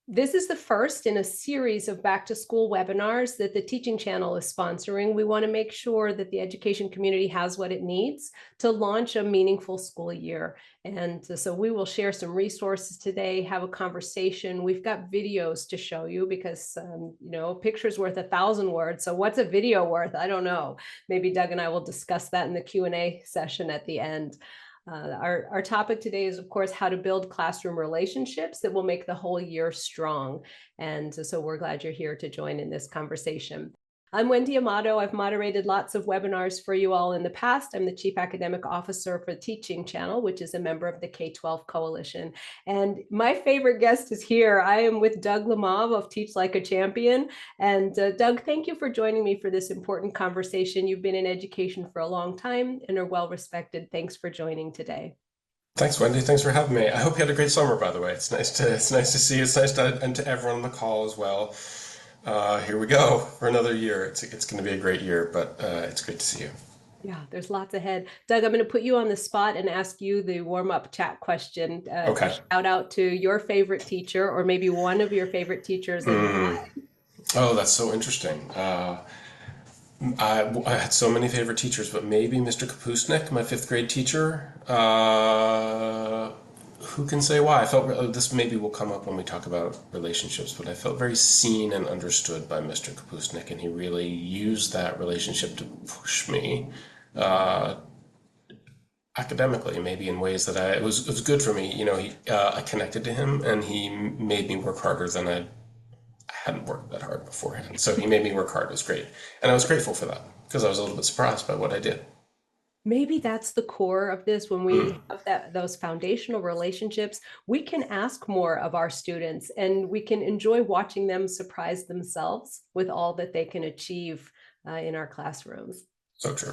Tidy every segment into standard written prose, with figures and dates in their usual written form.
This is the first in a series of back to school webinars that the teaching channel is sponsoring. We want to make sure that the education community has what it needs to launch a meaningful school year. And so we will share some resources today, have a conversation. We've got videos to show you because, a picture's worth 1,000 words. So what's a video worth? I don't know. Maybe Doug and I will discuss that in the Q&A session at the end. Our topic today is, of course, how to build classroom relationships that will make the whole year strong. And so we're glad you're here to join in this conversation. I'm Wendy Amato. I've moderated lots of webinars for you all in the past. I'm the Chief Academic Officer for Teaching Channel, which is a member of the K12 Coalition. And my favorite guest is here. I am with Doug Lemov of Teach Like a Champion. And Doug, thank you for joining me for this important conversation. You've been in education for a long time and are well respected. Thanks for joining today. Thanks, Wendy. Thanks for having me. I hope you had a great summer, by the way. It's nice to see you. It's nice to and to everyone on the call as well. Here we go for another year. It's going to be a great year, but it's great to see you. Yeah, there's lots ahead. Doug, I'm going to put you on the spot and ask you the warm-up chat question. A Okay. shout out to your favorite teacher, or maybe one of your favorite teachers, and Mm. why. Oh, that's so interesting. I had so many favorite teachers, but maybe Mr. Kapusnik, my fifth grade teacher. Who can say why? I felt this maybe will come up when we talk about relationships, but I felt very seen and understood by Mr. Kapusnik, and he really used that relationship to push me academically, maybe in ways that it was good for me. I connected to him, and he made me work harder than I hadn't worked that hard beforehand. So he made me work hard. It was great, and I was grateful for that because I was a little bit surprised by what I did. Maybe that's the core of this. When Mm. we have those foundational relationships, we can ask more of our students and we can enjoy watching them surprise themselves with all that they can achieve in our classrooms. So true.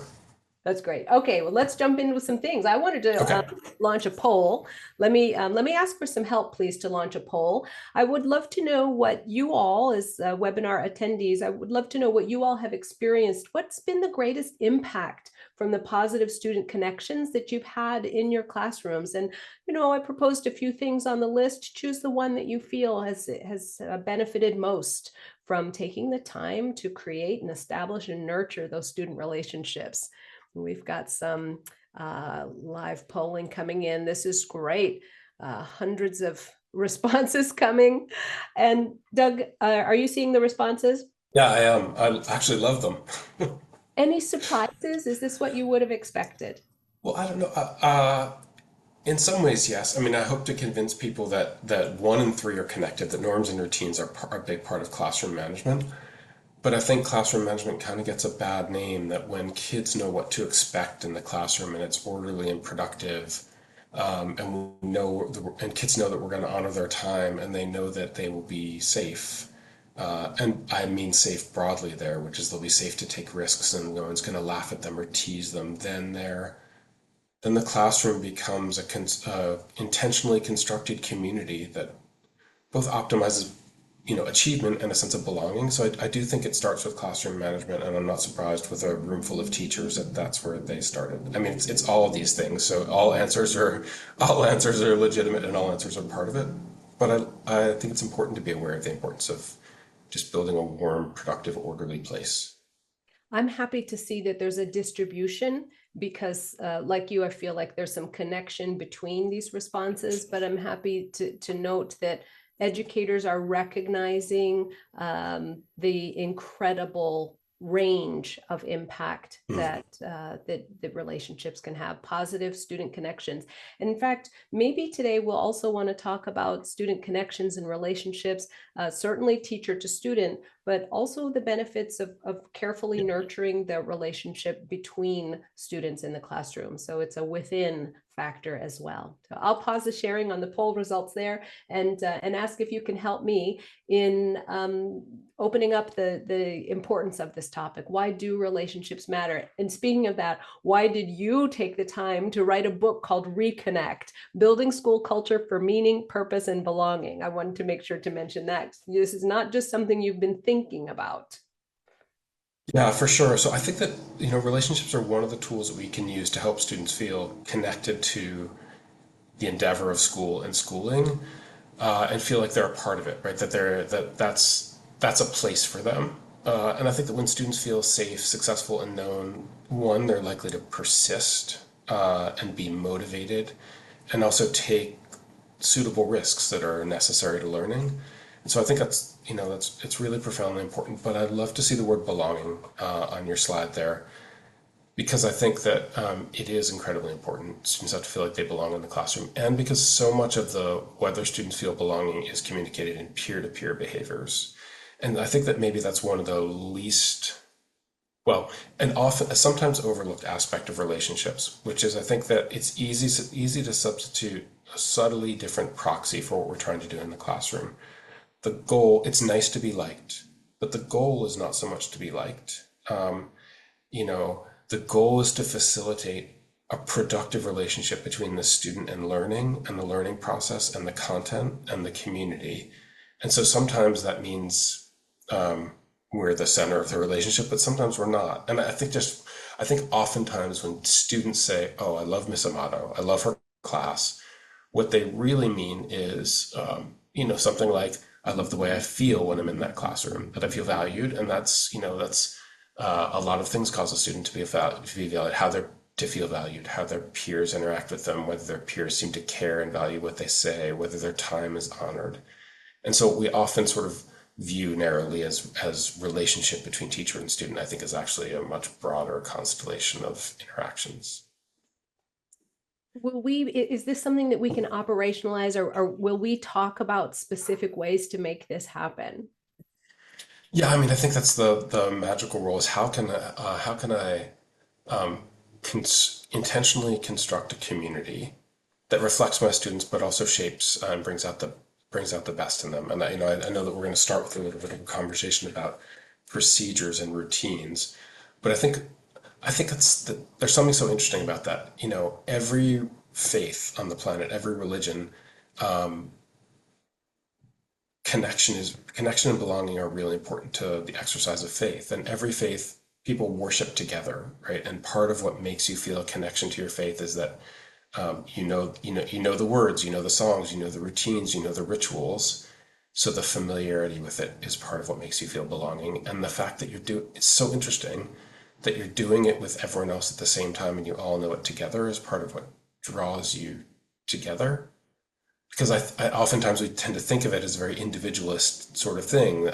That's great. Okay, well, let's jump in with some things. I wanted to Okay. launch a poll. Let me ask for some help, please, to launch a poll. I would love to know what you all, as webinar attendees, I would love to know what you all have experienced. What's been the greatest impact from the positive student connections that you've had in your classrooms? And I proposed a few things on the list. Choose the one that you feel has benefited most from taking the time to create and establish and nurture those student relationships. We've got some live polling coming in. This is great. Hundreds of responses coming. And Doug, are you seeing the responses? Yeah, I am. I actually love them. Any surprises? Is this what you would have expected? Well, I don't know. In some ways, yes. I mean, I hope to convince people that one and three are connected, that norms and routines are a big part of classroom management. But I think classroom management kind of gets a bad name that when kids know what to expect in the classroom and it's orderly and productive, and kids know that we're going to honor their time and they know that they will be safe. And I mean safe broadly there, which is they'll be safe to take risks and no one's going to laugh at them or tease them. Then the classroom becomes a intentionally constructed community that both optimizes achievement and a sense of belonging. So I do think it starts with classroom management, and I'm not surprised with a room full of teachers that's where they started. I mean, it's all of these things. So all answers are legitimate, and all answers are part of it. But I think it's important to be aware of the importance of just building a warm, productive, orderly place. I'm happy to see that there's a distribution because like you, I feel like there's some connection between these responses, but I'm happy to note that educators are recognizing the incredible range of impact Mm. that relationships can have, positive student connections. And in fact, maybe today we'll also want to talk about student connections and relationships, certainly teacher to student, but also the benefits of carefully Yeah. nurturing the relationship between students in the classroom. So it's a within factor as well. So I'll pause the sharing on the poll results there and ask if you can help me in opening up the importance of this topic. Why do relationships matter? And speaking of that, why did you take the time to write a book called Reconnect, Building School Culture for Meaning, Purpose, and Belonging? I wanted to make sure to mention that. This is not just something you've been thinking about. Yeah, for sure. So I think that, relationships are one of the tools that we can use to help students feel connected to the endeavor of school and schooling. and feel like they're a part of it, right? That's a place for them. And I think that when students feel safe, successful, and known, one, they're likely to persist and be motivated, and also take suitable risks that are necessary to learning. And so I think that's it's really profoundly important. But I'd love to see the word belonging on your slide there, because I think that it is incredibly important. Students have to feel like they belong in the classroom, and because so much of the whether students feel belonging is communicated in peer-to-peer behaviors. And I think that maybe that's one of the least well, and often a sometimes overlooked aspect of relationships, which is I think that it's easy to substitute a subtly different proxy for what we're trying to do in the classroom. The goal, it's nice to be liked, but the goal is not so much to be liked. You know, the goal is to facilitate a productive relationship between the student and learning, and the learning process, and the content, and the community. And so sometimes that means we're the center of the relationship, but sometimes we're not. And I think oftentimes when students say, "Oh, I love Miss Amato, I love her class," what they really mean is, something like, "I love the way I feel when I'm in that classroom, that I feel valued," and that's a lot of things cause a student to be valued, to feel valued, how their peers interact with them, whether their peers seem to care and value what they say, whether their time is honored. And so we often sort of view narrowly as relationship between teacher and student, I think is actually a much broader constellation of interactions. Is this something that we can operationalize, or will we talk about specific ways to make this happen? Yeah, I mean, I think that's the magical role is how can I intentionally construct a community that reflects my students, but also shapes and brings out the best in them. And I know that we're going to start with a little bit of a conversation about procedures and routines, but I think there's something so interesting about that. Every faith on the planet, every religion, connection and belonging are really important to the exercise of faith. And every faith, people worship together, right? And part of what makes you feel a connection to your faith is that you know the words, you know the songs, you know the routines, you know the rituals. So the familiarity with it is part of what makes you feel belonging. And the fact that it's so interesting that you're doing it with everyone else at the same time and you all know it together is part of what draws you together. Because I oftentimes we tend to think of it as a very individualist sort of thing,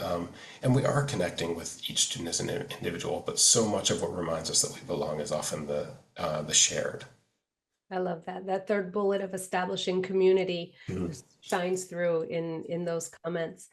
and we are connecting with each student as an individual, but so much of what reminds us that we belong is often the shared. I love that. That third bullet of establishing community Mhm. shines through in those comments.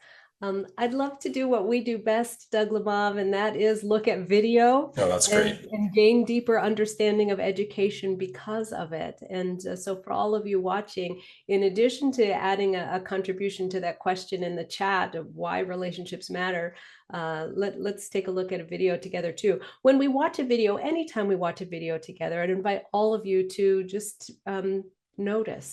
I'd love to do what we do best, Doug Lemov, and that is look at video Oh, that's and, great. and gain deeper understanding of education because of it. And so for all of you watching, in addition to adding a contribution to that question in the chat of why relationships matter, let's take a look at a video together too. When we watch a video, anytime we watch a video together, I'd invite all of you to just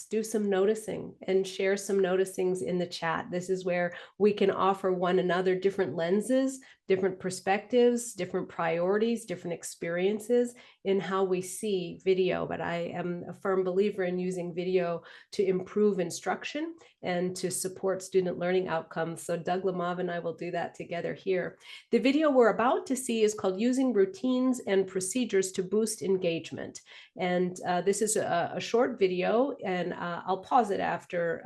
do some noticing and share some noticings in the chat. This is where we can offer one another different lenses, different perspectives, different priorities, different experiences in how we see video. But I am a firm believer in using video to improve instruction and to support student learning outcomes. So Doug Lemov and I will do that together here. The video we're about to see is called Using Routines and Procedures to Boost Engagement. And this is a short video, and I'll pause it after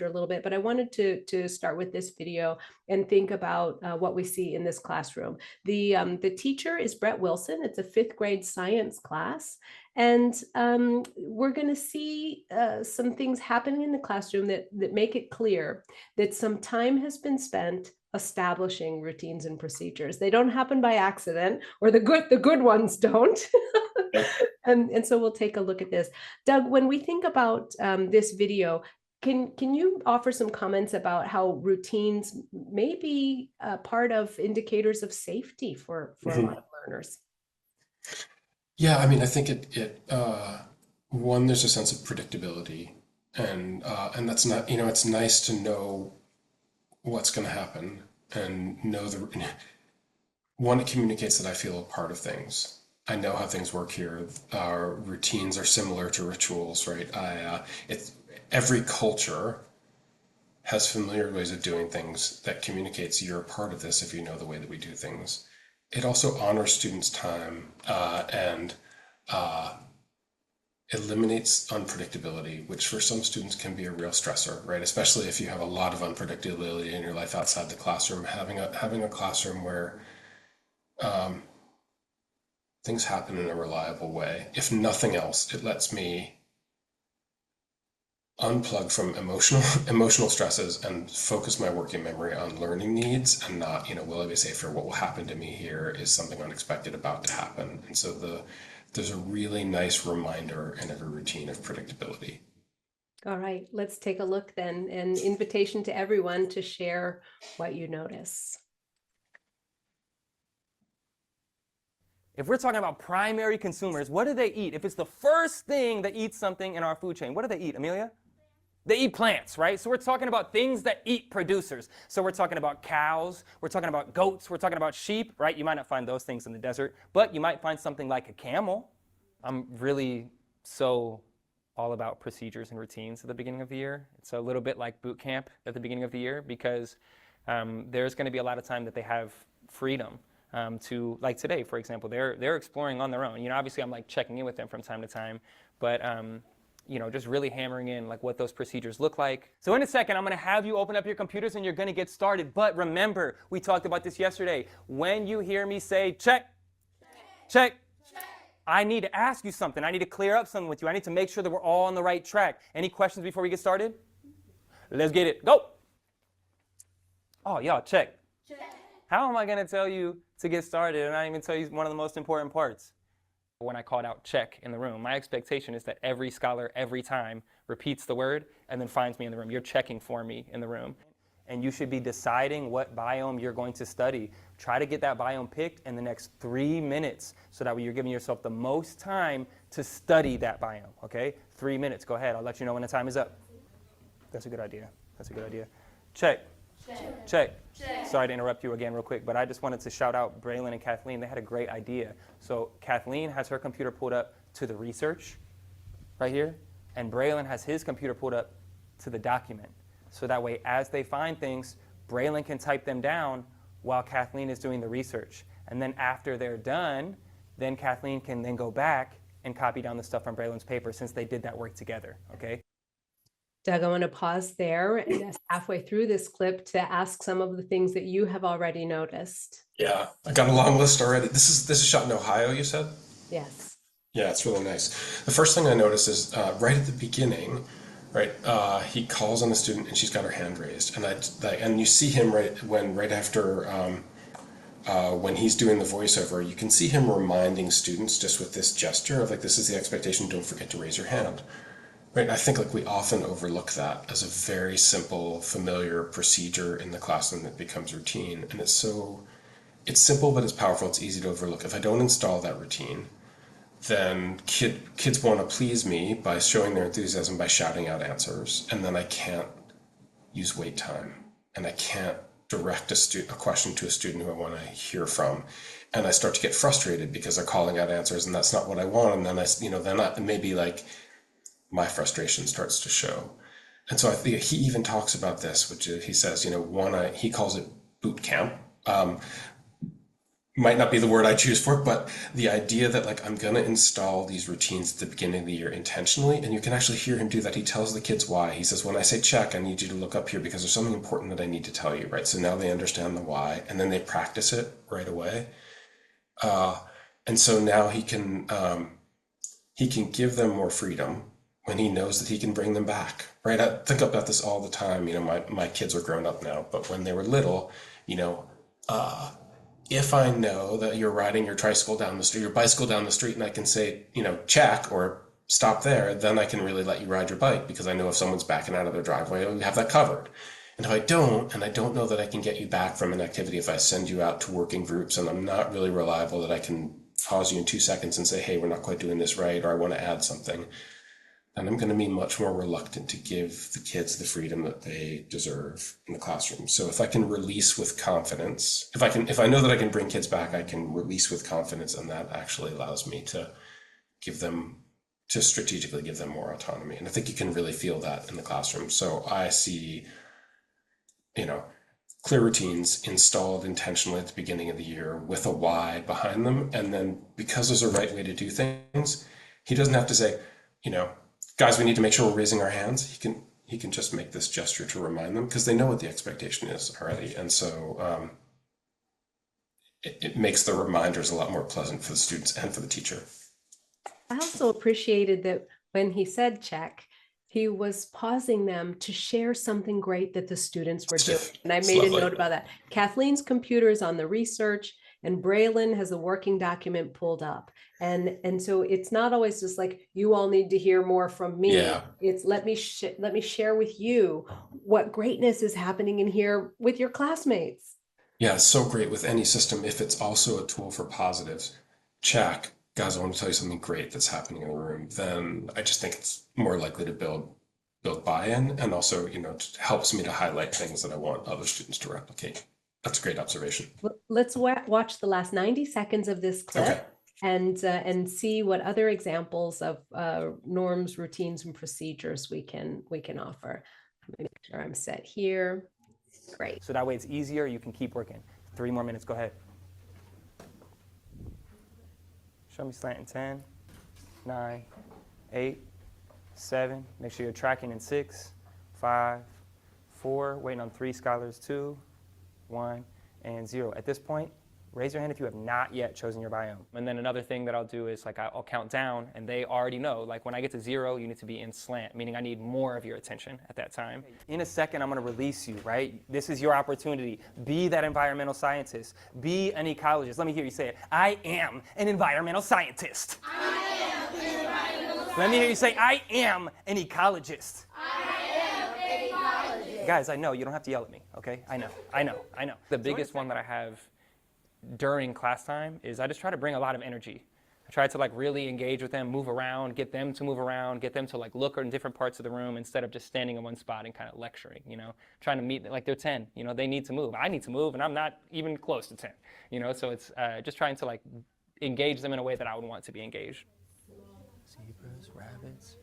a little bit, but I wanted to start with this video and think about what we see in this classroom. The teacher is Brett Wilson. It's a fifth grade science class. And we're going to see some things happening in the classroom that make it clear that some time has been spent establishing routines and procedures. They don't happen by accident, or the good ones don't. And so we'll take a look at this. Doug, when we think about this video, can you offer some comments about how routines may be part of indicators of safety for a lot of learners? Yeah, I mean, I think one, there's a sense of predictability, and that's not, it's nice to know what's going to happen and know one, it communicates that I feel a part of things. I know how things work here. Our routines are similar to rituals, right? It's every culture has familiar ways of doing things that communicates you're a part of this if you know the way that we do things. It also honors students' time and eliminates unpredictability, which for some students can be a real stressor, right? Especially if you have a lot of unpredictability in your life outside the classroom. Having a classroom where things happen in a reliable way. If nothing else, it lets me unplug from emotional stresses and focus my working memory on learning needs and not, will I be safe, or what will happen to me here is something unexpected about to happen. And so there's a really nice reminder in every routine of predictability. All right, let's take a look then. An invitation to everyone to share what you notice. If we're talking about primary consumers, what do they eat? If it's the first thing that eats something in our food chain, what do they eat, Amelia? They eat plants, right? So we're talking about things that eat producers. So we're talking about cows, we're talking about goats, we're talking about sheep, right? You might not find those things in the desert, but you might find something like a camel. I'm really so all about procedures and routines at the beginning of the year. It's a little bit like boot camp at the beginning of the year, because there's going to be a lot of time that they have freedom to, like today, for example, they're exploring on their own. Obviously I'm like checking in with them from time to time, but just really hammering in like what those procedures look like. So in a second, I'm going to have you open up your computers and you're going to get started. But remember, we talked about this yesterday. When you hear me say check, check, I need to ask you something. I need to clear up something with you. I need to make sure that we're all on the right track. Any questions before we get started? Let's get it. Go. Oh, y'all, check. Check. How am I going to tell you to get started and not even tell you one of the most important parts? When I called out check in the room, my expectation is that every scholar every time repeats the word and then finds me in the room. You're checking for me in the room. And you should be deciding what biome you're going to study. Try to get that biome picked in the next 3 minutes so that way you're giving yourself the most time to study that biome, okay? 3 minutes, go ahead. I'll let you know when the time is up. That's a good idea. That's a good idea. Check. Check. Check. Check. Sorry to interrupt you again real quick, but I just wanted to shout out Braylon and Kathleen. They had a great idea. So Kathleen has her computer pulled up to the research right here, and Braylon has his computer pulled up to the document. So that way, as they find things, Braylon can type them down while Kathleen is doing the research. And then after they're done, then Kathleen can then go back and copy down the stuff from Braylon's paper since they did that work together, okay? Doug, I want to pause there and just halfway through this clip to ask some of the things that you have already noticed. Yeah, I got a long list already. This is shot in Ohio, you said? Yes. Yeah, it's really nice. The first thing I noticed is right at the beginning, right? He calls on the student and she's got her hand raised, and you see him right after when he's doing the voiceover, you can see him reminding students just with this gesture of like, this is the expectation. Don't forget to raise your hand. Right? I think like we often overlook that as a very simple, familiar procedure in the classroom that becomes routine, and it's simple, but it's powerful. It's easy to overlook. If I don't install that routine, then kids want to please me by showing their enthusiasm by shouting out answers, and then I can't use wait time, and I can't direct a question to a student who I want to hear from, and I start to get frustrated because they're calling out answers, and that's not what I want, and then maybe like my frustration starts to show. And so I think he even talks about this, which is, he says, he calls it boot camp. Might not be the word I choose for it, but the idea that like I'm going to install these routines at the beginning of the year intentionally, and you can actually hear him do that. He tells the kids why. He says, when I say check, I need you to look up here because there's something important that I need to tell you, right? So now they understand the why, and then they practice it right away. And so now he can give them more freedom when he knows that he can bring them back, right? I think about this all the time. My kids are grown up now, but when they were little, if I know that you're riding your tricycle down the street, your bicycle down the street, and I can say, check or stop there, then I can really let you ride your bike because I know if someone's backing out of their driveway, we have that covered. And if I don't, and I don't know that I can get you back from an activity, if I send you out to working groups and I'm not really reliable that I can pause you in 2 seconds and say, hey, we're not quite doing this right, or I want to add something, and I'm going to be much more reluctant to give the kids the freedom that they deserve in the classroom. So if I can release with confidence, if I know that I can bring kids back, I can release with confidence, and that actually allows me to strategically give them more autonomy. And I think you can really feel that in the classroom. So I see clear routines installed intentionally at the beginning of the year with a why behind them. And then because there's a right way to do things, he doesn't have to say, guys, we need to make sure we're raising our hands. He can just make this gesture to remind them because they know what the expectation is already. And so it makes the reminders a lot more pleasant for the students and for the teacher. I also appreciated that when he said check, he was pausing them to share something great that the students were doing. And I made a note about that. Kathleen's computer is on the research and Braylon has a working document pulled up. And so it's not always just like, you all need to hear more from me. Yeah. It's let me share with you what greatness is happening in here with your classmates. Yeah, it's so great with any system if it's also a tool for positives. Check. Guys, I want to tell you something great that's happening in the room, then I just think it's more likely to build buy-in, and also, it helps me to highlight things that I want other students to replicate. That's a great observation. Let's watch the last 90 seconds of this clip. Okay. And see what other examples of norms, routines, and procedures we can offer. Let me make sure I'm set here. Great. So that way it's easier. You can keep working. 3 more minutes. Go ahead. Show me slanting 10, 9, 8, 7. Make sure you're tracking in 6, 5, 4. Waiting on 3 scholars, 2, 1, and 0. At this point, raise your hand if you have not yet chosen your biome. And then another thing that I'll do is I'll count down, and they already know. When I get to 0, you need to be in slant, meaning I need more of your attention at that time. In a second, I'm going to release you, right? This is your opportunity. Be that environmental scientist. Be an ecologist. Let me hear you say it. I am an environmental scientist. I am an environmental scientist. Let me hear you say, I am an ecologist. Guys, I know. You don't have to yell at me, okay? I know. The biggest one that I have during class time is I just try to bring a lot of energy. I try to really engage with them, move around, get them to move around, get them to look in different parts of the room instead of just standing in one spot and kind of lecturing, trying to meet, they're 10, they need to move. I need to move and I'm not even close to 10, so it's just trying to engage them in a way that I would want to be engaged. Zebras, rabbits.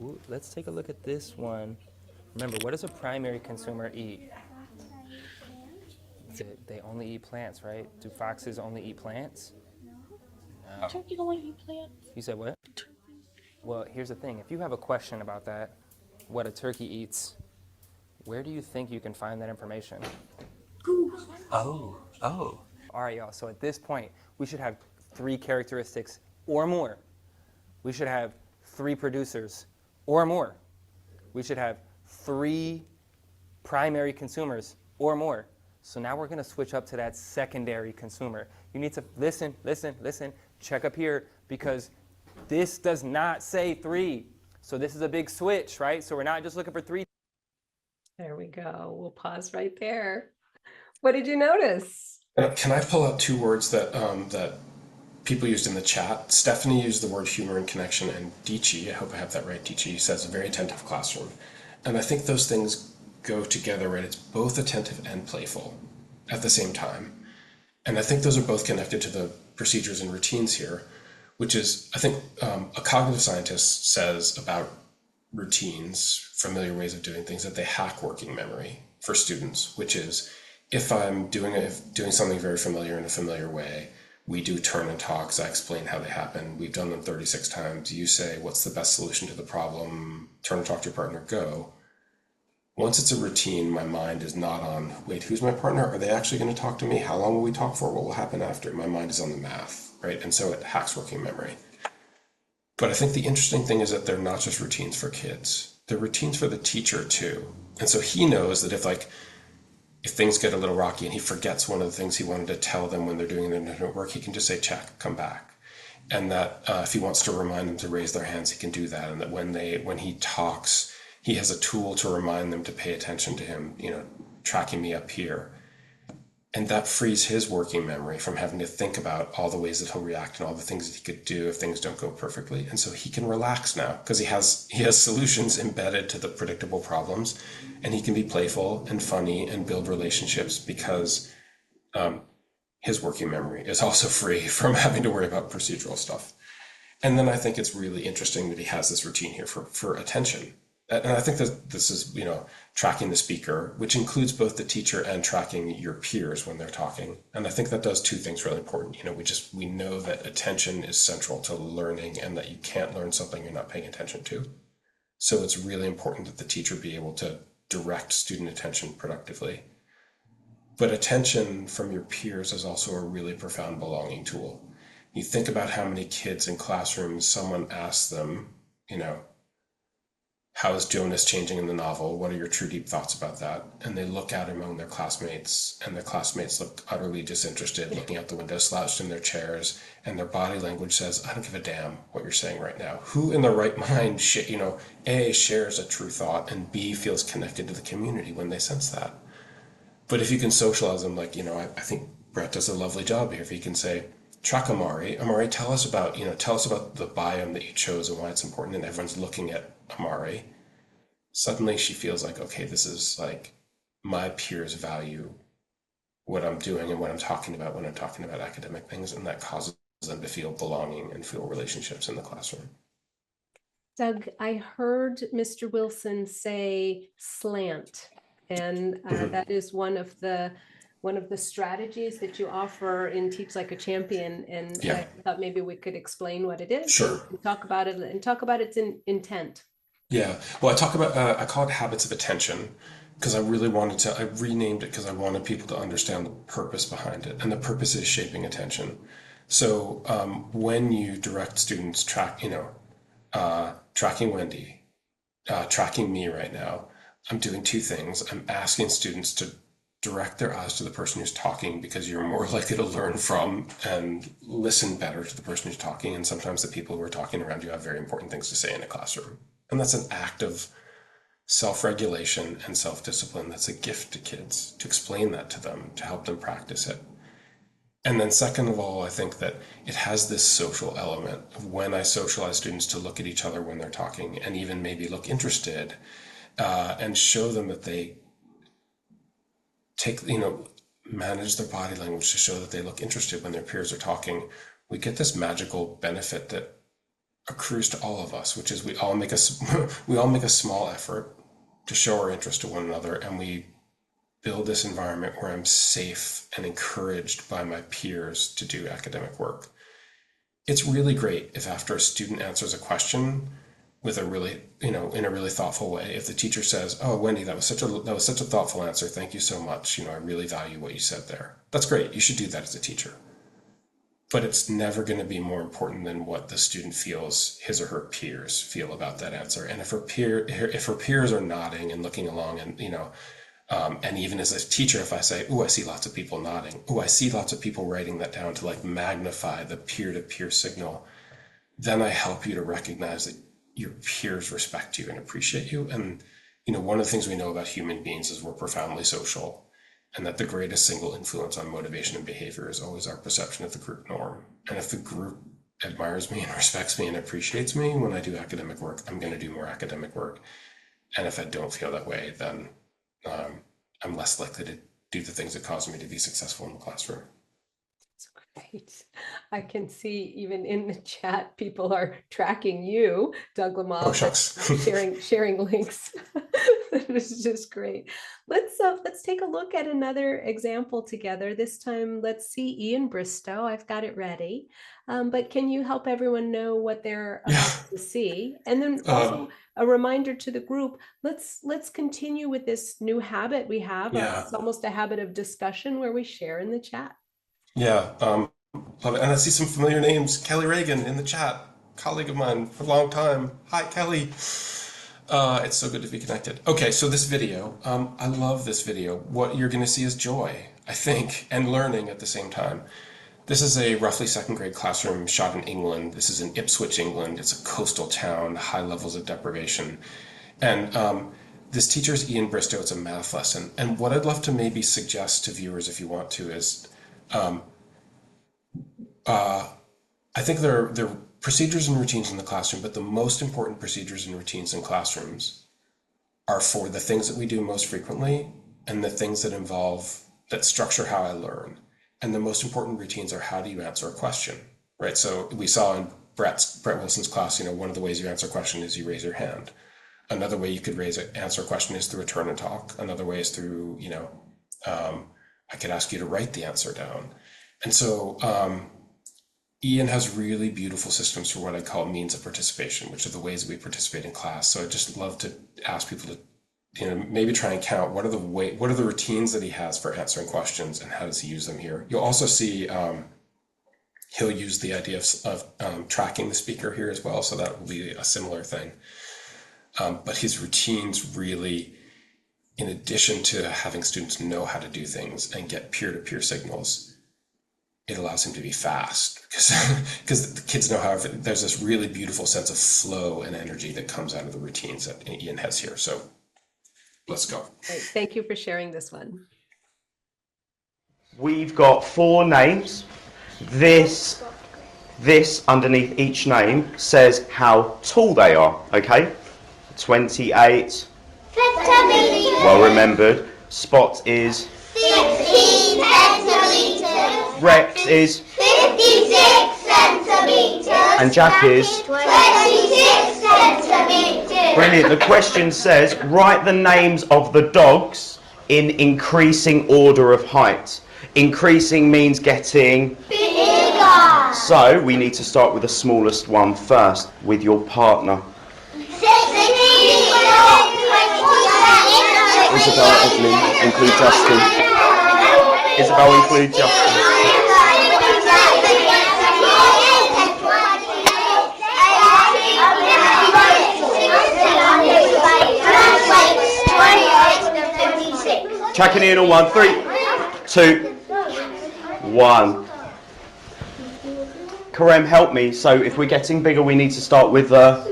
Ooh, let's take a look at this one. Remember, what does a primary consumer eat? They only eat plants, right? Do foxes only eat plants? No. Turkey only eat plants. You said what? Well, here's the thing. If you have a question about that, what a turkey eats, where do you think you can find that information? Oh. All right, y'all. So at this point, we should have 3 characteristics or more. We should have 3 producers or more. We should have 3 primary consumers or more. So now we're going to switch up to that secondary consumer. You need to listen, check up here, because this does not say 3. So this is a big switch, right? So we're not just looking for 3. There we go. We'll pause right there. What did you notice? Can I pull out 2 words that that people used in the chat? Stephanie used the word humor and connection, and Dichi, I hope I have that right, Dichi says a very attentive classroom. And I think those things go together, right? It's both attentive and playful at the same time. And I think those are both connected to the procedures and routines here, which is, I think, a cognitive scientist says about routines, familiar ways of doing things, that they hack working memory for students, which is, if I'm doing something very familiar in a familiar way, we do turn and talks, I explain how they happen, we've done them 36 times, you say, what's the best solution to the problem, turn and talk to your partner, go. Once it's a routine, my mind is not on, wait, who's my partner? Are they actually going to talk to me? How long will we talk for? What will happen after? My mind is on the math, right? And so it hacks working memory. But I think the interesting thing is that they're not just routines for kids. They're routines for the teacher too. And so he knows that if things get a little rocky and he forgets one of the things he wanted to tell them when they're doing their work, he can just say, check, come back. And that if he wants to remind them to raise their hands, he can do that. And that when he talks, he has a tool to remind them to pay attention to him, tracking me up here. And that frees his working memory from having to think about all the ways that he'll react and all the things that he could do if things don't go perfectly. And so he can relax now because he has solutions embedded to the predictable problems, and he can be playful and funny and build relationships because his working memory is also free from having to worry about procedural stuff. And then I think it's really interesting that he has this routine here for attention. And I think that this is, tracking the speaker, which includes both the teacher and tracking your peers when they're talking. And I think that does two things really important. We know that attention is central to learning and that you can't learn something you're not paying attention to. So it's really important that the teacher be able to direct student attention productively. But attention from your peers is also a really profound belonging tool. You think about how many kids in classrooms, someone asks them, how is Jonas changing in the novel? What are your true deep thoughts about that? And they look out among their classmates, and their classmates look utterly disinterested, looking out the window, slouched in their chairs, and their body language says, I don't give a damn what you're saying right now. Who in their right mind, A, shares a true thought, and B, feels connected to the community when they sense that? But if you can socialize them, I think Brett does a lovely job here. If you can say, track Amari, tell us about the biome that you chose and why it's important, and everyone's looking at Amari, suddenly she feels like, okay, this is like my peers value what I'm doing and what I'm talking about when I'm talking about academic things, and that causes them to feel belonging and feel relationships in the classroom. Doug, I heard Mr. Wilson say slant, and that is one of the strategies that you offer in Teach Like a Champion. And I thought maybe we could explain what it is. Sure. And talk about it and talk about its intent. Yeah. Well, I call it habits of attention because I renamed it because I wanted people to understand the purpose behind it. And the purpose is shaping attention. So when you direct students tracking Wendy, tracking me right now, I'm doing two things. I'm asking students to direct their eyes to the person who's talking because you're more likely to learn from and listen better to the person who's talking. And sometimes the people who are talking around you have very important things to say in a classroom. And that's an act of self-regulation and self-discipline. That's a gift to kids, to explain that to them, to help them practice it. And then second of all, I think that it has this social element of when I socialize students to look at each other when they're talking and even maybe look interested and show them that they manage their body language to show that they look interested when their peers are talking. We get this magical benefit that accrues to all of us, which is we all make a small effort to show our interest to one another, and we build this environment where I'm safe and encouraged by my peers to do academic work. It's really great if after a student answers a question with a really, in a really thoughtful way, if the teacher says, "Oh, Wendy, that was such a thoughtful answer. Thank you so much. I really value what you said there." That's great. You should do that as a teacher. But it's never going to be more important than what the student feels his or her peers feel about that answer. And if her peers are nodding and looking along, and and even as a teacher, if I say, "Oh, I see lots of people nodding. Oh, I see lots of people writing that down," to magnify the peer-to-peer signal, then I help you to recognize that your peers respect you and appreciate you. And one of the things we know about human beings is we're profoundly social. And that the greatest single influence on motivation and behavior is always our perception of the group norm. And if the group admires me and respects me and appreciates me when I do academic work, I'm going to do more academic work. And if I don't feel that way, then I'm less likely to do the things that cause me to be successful in the classroom. That's great. I can see even in the chat, people are tracking you, Doug Lemov. Oh, shucks. sharing links. It's just great. Let's take a look at another example together. This time, let's see Ian Bristow. I've got it ready. But can you help everyone know what they're about to see? And then also a reminder to the group, let's continue with this new habit we have. It's almost a habit of discussion where we share in the chat. Yeah, love it. And I see some familiar names. Kelly Reagan in the chat, colleague of mine for a long time. Hi, Kelly. It's so good to be connected. Okay, so this video, I love this video. What you're going to see is joy, I think, and learning at the same time. This is a roughly second grade classroom shot in England. This is in Ipswich, England. It's a coastal town, high levels of deprivation. And this teacher is Ian Bristow. It's a math lesson. And what I'd love to maybe suggest to viewers, if you want to, is I think there are procedures and routines in the classroom, but the most important procedures and routines in classrooms are for the things that we do most frequently and the things that structure how I learn. And the most important routines are how do you answer a question, right? So we saw in Brett Wilson's class, one of the ways you answer a question is you raise your hand. Another way you could answer a question is through a turn and talk. Another way is through, I could ask you to write the answer down. And so Ian has really beautiful systems for what I call means of participation, which are the ways that we participate in class. So I just love to ask people to, maybe try and count what are the routines that he has for answering questions and how does he use them here. You'll also see he'll use the idea of tracking the speaker here as well. So that will be a similar thing. But his routines really, in addition to having students know how to do things and get peer-to-peer signals, it allows him to be fast because the kids know how there's this really beautiful sense of flow and energy that comes out of the routines that Ian has here. So let's go. Great. Thank you for sharing this one. We've got 4 names. This underneath each name says how tall they are, okay? 28. Well remembered. Spot is 16 centimeters. Rex is 56 centimeters. and Jack is 26 centimeters. brilliant. The question says write the names of the dogs in increasing order of height. Increasing means getting Bigger. so we need to start with the smallest one first with your partner. 16. Isabel, include Justin. Isabel, include Justin. Checking in on 1, 3, 2, 1. Karem, help me. So if we're getting bigger, we need to start with the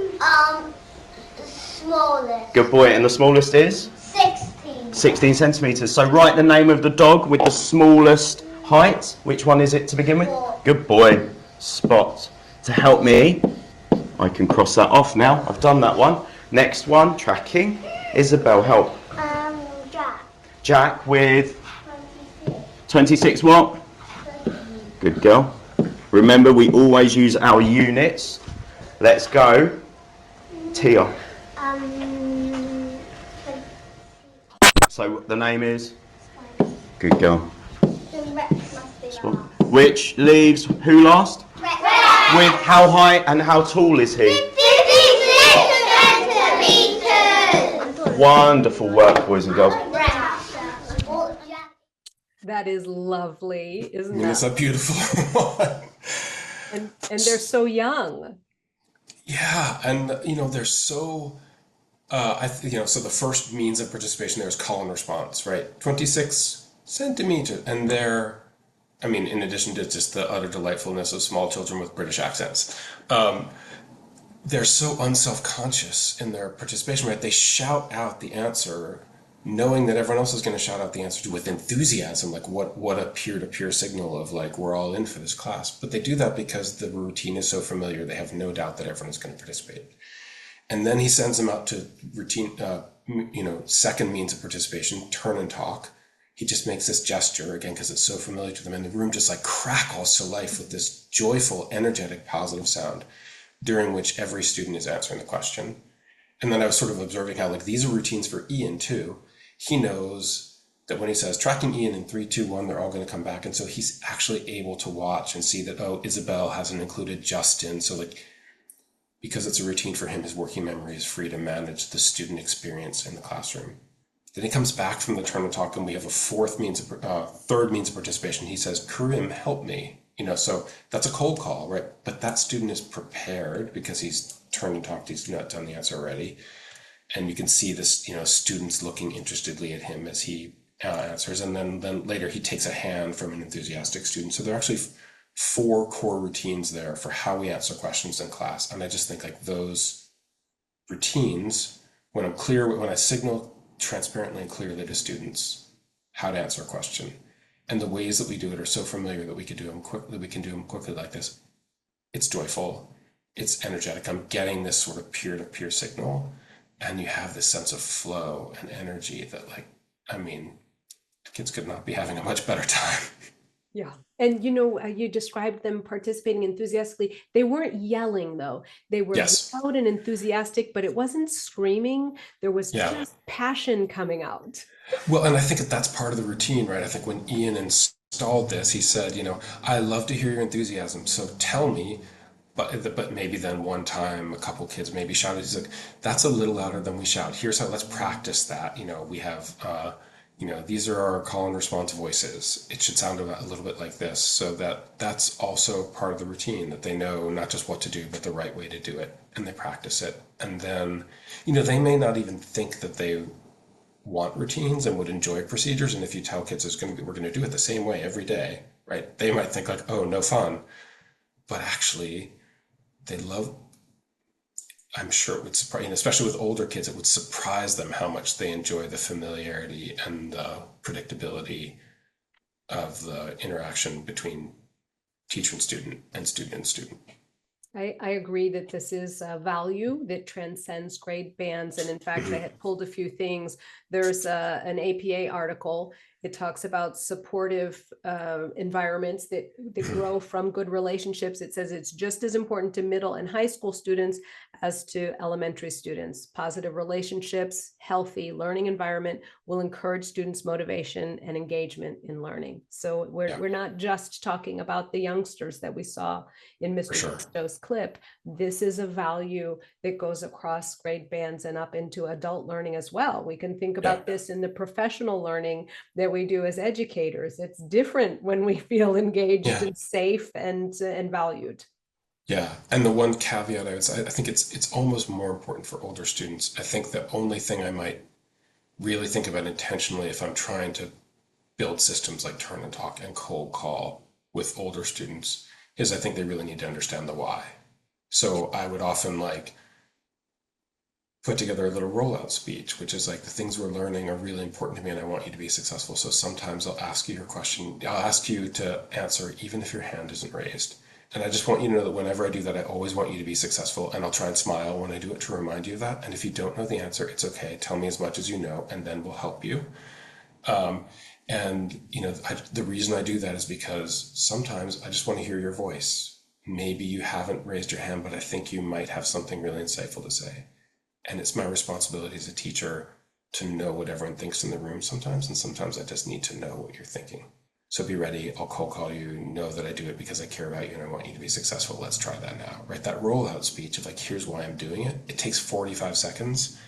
Smallest. good boy, and the smallest is 16. 16 centimeters. So write the name of the dog with the smallest height. Which one is it to begin with? Good boy. Spot. To help me, I can cross that off now. I've done that one. Next one, tracking. Isabel, help. Jack. Jack with 26. 26 what? Good girl. Remember, we always use our units. Let's go. Tia. So the name is? Good girl. Spot. Which leaves who last? With how high and how tall is he? 56 centimeters. Wonderful work, boys and girls. That is lovely, isn't It's that? a beautiful And they're so young. Yeah, and they're so so the first means of participation there is call and response, right? 26 centimeters, and in addition to just the utter delightfulness of small children with British accents, they're so unself-conscious in their participation, right? They shout out the answer knowing that everyone else is going to shout out the answer with enthusiasm, like what a peer-to-peer signal of like, we're all in for this class. But they do that because the routine is so familiar, they have no doubt that everyone is going to participate. And then he sends them out to routine, second means of participation, turn and talk. He just makes this gesture, again, because it's so familiar to them, and the room just like crackles to life with this joyful, energetic, positive sound, during which every student is answering the question. And then I was sort of observing how like these are routines for Ian too. He knows that when he says tracking Ian in 3, 2, 1, they're all going to come back. And so he's actually able to watch and see that, oh, Isabel hasn't included Justin. So like, because it's a routine for him, his working memory is free to manage the student experience in the classroom. Then he comes back from the turn and talk, and we have a third means of participation. He says, Karim, help me. So that's a cold call, right? But that student is prepared because he's turned and talked, he's not done the answer already. And you can see this, students looking interestedly at him as he answers. And then later he takes a hand from an enthusiastic student. So there are actually 4 core routines there for how we answer questions in class. And I just think like those routines, when I signal transparently and clearly to students how to answer a question, and the ways that we do it are so familiar that we can do them quickly like this. It's joyful, it's energetic. I'm getting this sort of peer-to-peer signal, and you have this sense of flow and energy that the kids could not be having a much better time. Yeah. And you described them participating enthusiastically. They weren't yelling though. They were Yes. loud and enthusiastic, but it wasn't screaming. There was Yeah. just passion coming out. Well, and I think that that's part of the routine, right? I think when Ian installed this, he said, I love to hear your enthusiasm. So tell me, but maybe then one time a couple kids maybe shouted. He's like, that's a little louder than we shout. Here's how, let's practice that. We have, these are our call and response voices. It should sound a little bit like this. So that's also part of the routine, that they know not just what to do, but the right way to do it. And they practice it. And then, they may not even think that they want routines and would enjoy procedures. And if you tell kids we're going to do it the same way every day, right? They might think like, oh, no fun. But actually, they love, I'm sure it would surprise, especially with older kids, it would surprise them how much they enjoy the familiarity and the predictability of the interaction between teacher and student and student and student. I agree that this is a value that transcends grade bands. And in fact, I had pulled a few things. There's an APA article. It talks about supportive environments that grow from good relationships. It says it's just as important to middle and high school students as to elementary students. Positive relationships, healthy learning environment will encourage students' motivation and engagement in learning. So we're not just talking about the youngsters that we saw in Mr. Stowe's clip. This is a value that goes across grade bands and up into adult learning as well. We can think about this in the professional learning that we do as educators. It's different when we feel engaged and safe and valued. Yeah, and the one caveat I would say, I think it's almost more important for older students. I think the only thing I might really think about intentionally if I'm trying to build systems like turn and talk and cold call with older students is I think they really need to understand the why. So I would often put together a little rollout speech, which is like, the things we're learning are really important to me and I want you to be successful. So sometimes I'll ask you your question, I'll ask you to answer even if your hand isn't raised. And I just want you to know that whenever I do that, I always want you to be successful, and I'll try and smile when I do it to remind you of that. And if you don't know the answer, it's okay. Tell me as much as you know, and then we'll help you. The reason I do that is because sometimes I just want to hear your voice. Maybe you haven't raised your hand, but I think you might have something really insightful to say. And it's my responsibility as a teacher to know what everyone thinks in the room sometimes, and sometimes I just need to know what you're thinking. So be ready, I'll cold call you, know that I do it because I care about you and I want you to be successful. Let's try that now, right? That rollout speech of here's why I'm doing it. It takes 45 seconds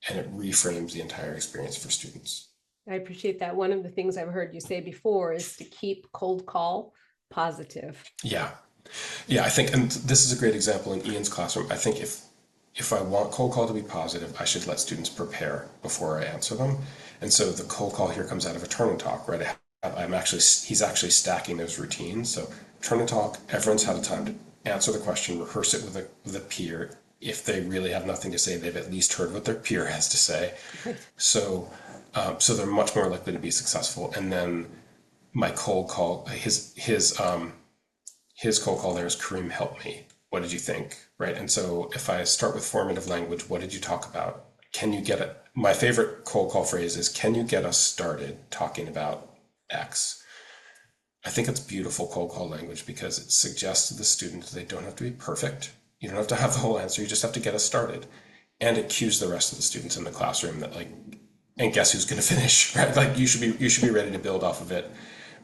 and it reframes the entire experience for students. I appreciate that. One of the things I've heard you say before is to keep cold call positive. Yeah, I think, and this is a great example in Ian's classroom. I think if I want cold call to be positive, I should let students prepare before I answer them. And so the cold call here comes out of a turn and talk, right? He's actually stacking those routines. So turn and talk, everyone's had a time to answer the question, rehearse it with a peer. If they really have nothing to say, they've at least heard what their peer has to say. So they're much more likely to be successful. And then my cold call, his cold call there is, Kareem, help me. What did you think? Right. And so if I start with formative language, what did you talk about? Can you get it? My favorite cold call phrase is, can you get us started talking about X? I think it's beautiful cold call language because it suggests to the student that they don't have to be perfect. You don't have to have the whole answer. You just have to get us started. And it cues the rest of the students in the classroom that and guess who's going to finish, right? You should be ready to build off of it.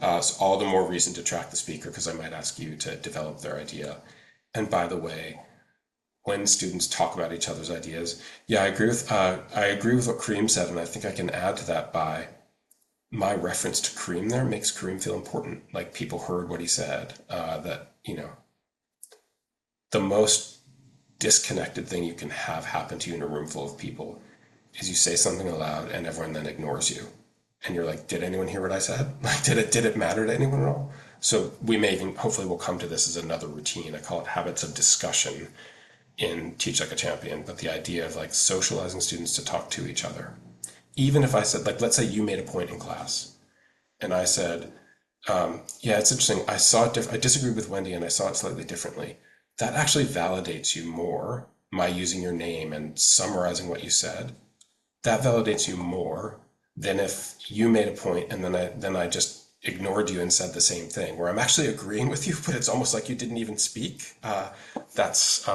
So all the more reason to track the speaker, because I might ask you to develop their idea. And by the way, when students talk about each other's ideas, I agree with what Kareem said, and I think I can add to that by my reference to Kareem there makes Kareem feel important. Like people heard what he said, the most disconnected thing you can have happen to you in a room full of people is you say something aloud and everyone then ignores you. And you're like, did anyone hear what I said? Did it matter to anyone at all? So we may even, hopefully we'll come to this as another routine. I call it habits of discussion in Teach Like a Champion, but the idea of socializing students to talk to each other. Even if I said, let's say you made a point in class and I said, it's interesting. I disagreed with Wendy and I saw it slightly differently. That actually validates you more, my using your name and summarizing what you said. That validates you more than if you made a point and then I just ignored you and said the same thing, where I'm actually agreeing with you, but it's almost like you didn't even speak. That's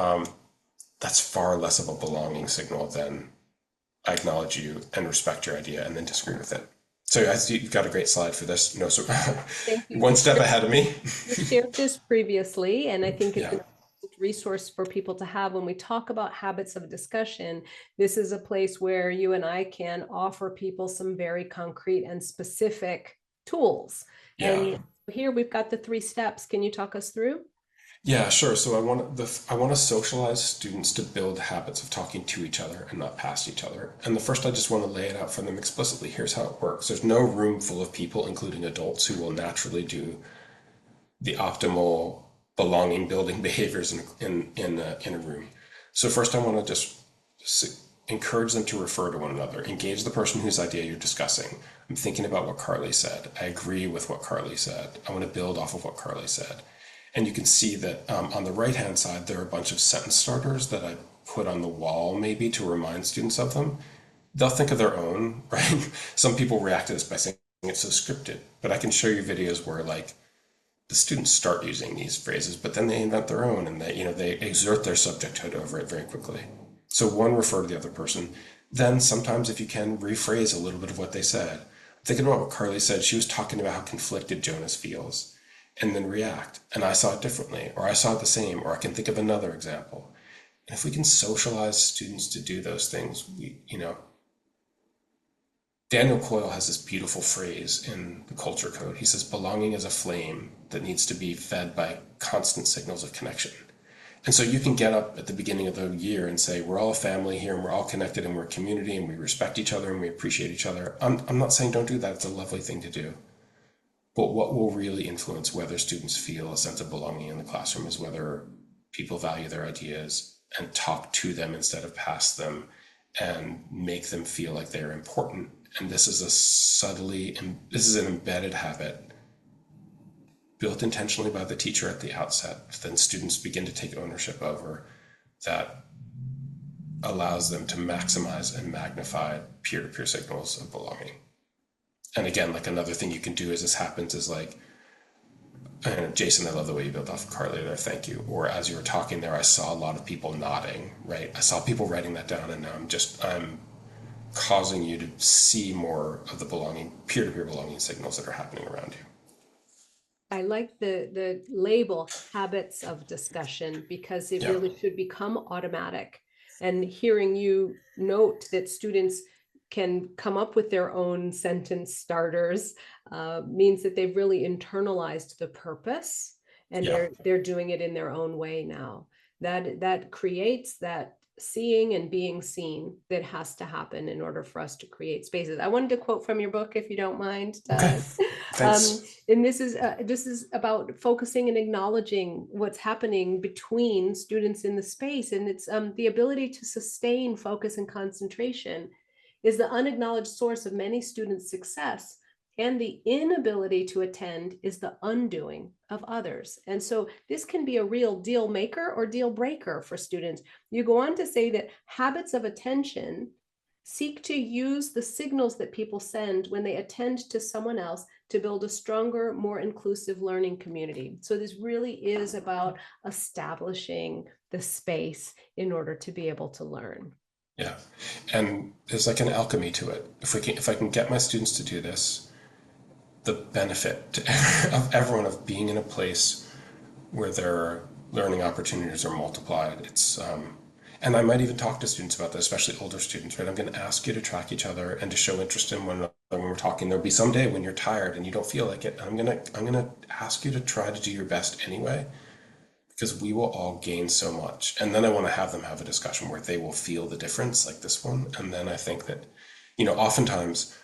far less of a belonging signal than I acknowledge you and respect your idea and then disagree with it. So you've got a great slide for this. No, so Thank you. one step ahead of me. You shared this previously, and I think it's Yeah. an important resource for people to have when we talk about habits of discussion. This is a place where you and I can offer people some very concrete and specific tools. Yeah. And here we've got the 3 steps. Can you talk us through? Yeah, sure. So I want to socialize students to build habits of talking to each other and not past each other. And the first, I just want to lay it out for them explicitly. Here's how it works. There's no room full of people, including adults, who will naturally do the optimal belonging building behaviors in a room. So first, I want to just encourage them to refer to one another. Engage the person whose idea you're discussing. I'm thinking about what Carly said. I agree with what Carly said. I want to build off of what Carly said. And you can see that on the right-hand side, there are a bunch of sentence starters that I put on the wall maybe to remind students of them. They'll think of their own, right? Some people react to this by saying it's so scripted, but I can show you videos where like the students start using these phrases, but then they invent their own and they exert their subjecthood over it very quickly. So one, refer to the other person. Then sometimes if you can, rephrase a little bit of what they said. Thinking about what Carly said, she was talking about how conflicted Jonas feels. And then react. And I saw it differently, or I saw it the same, or I can think of another example. And if we can socialize students to do those things, Daniel Coyle has this beautiful phrase in the Culture Code. He says, belonging is a flame that needs to be fed by constant signals of connection. And so you can get up at the beginning of the year and say, we're all a family here, and we're all connected, and we're a community, and we respect each other, and we appreciate each other. I'm not saying don't do that. It's a lovely thing to do. But what will really influence whether students feel a sense of belonging in the classroom is whether people value their ideas and talk to them instead of past them and make them feel like they're important. And this is an embedded habit built intentionally by the teacher at the outset. Then students begin to take ownership over that allows them to maximize and magnify peer-to-peer signals of belonging. And again, like another thing you can do as this happens is like, Jason, I love the way you built off of Carly there, thank you. Or as you were talking there, I saw a lot of people nodding, right? I saw people writing that down, and now I'm causing you to see more of the belonging, peer-to-peer belonging signals that are happening around you. I like the label habits of discussion because it really should become automatic. And hearing you note that students can come up with their own sentence starters means that they've really internalized the purpose, and they're doing it in their own way now. That creates that seeing and being seen that has to happen in order for us to create spaces. I wanted to quote from your book, if you don't mind, Doug. Okay. Thanks. And this is about focusing and acknowledging what's happening between students in the space, and it's the ability to sustain focus and concentration is the unacknowledged source of many students' success, and the inability to attend is the undoing of others. And so this can be a real deal maker or deal breaker for students. You go on to say that habits of attention seek to use the signals that people send when they attend to someone else to build a stronger, more inclusive learning community. So this really is about establishing the space in order to be able to learn. Yeah, and there's like an alchemy to it. If I can get my students to do this, the benefit of everyone of being in a place where their learning opportunities are multiplied. It's and I might even talk to students about that, especially older students, right? I'm going to ask you to track each other and to show interest in one another when we're talking. There'll be some day when you're tired and you don't feel like it. I'm gonna ask you to try to do your best anyway, because we will all gain so much. And then I want to have them have a discussion where they will feel the difference, like this one. And then I think that, oftentimes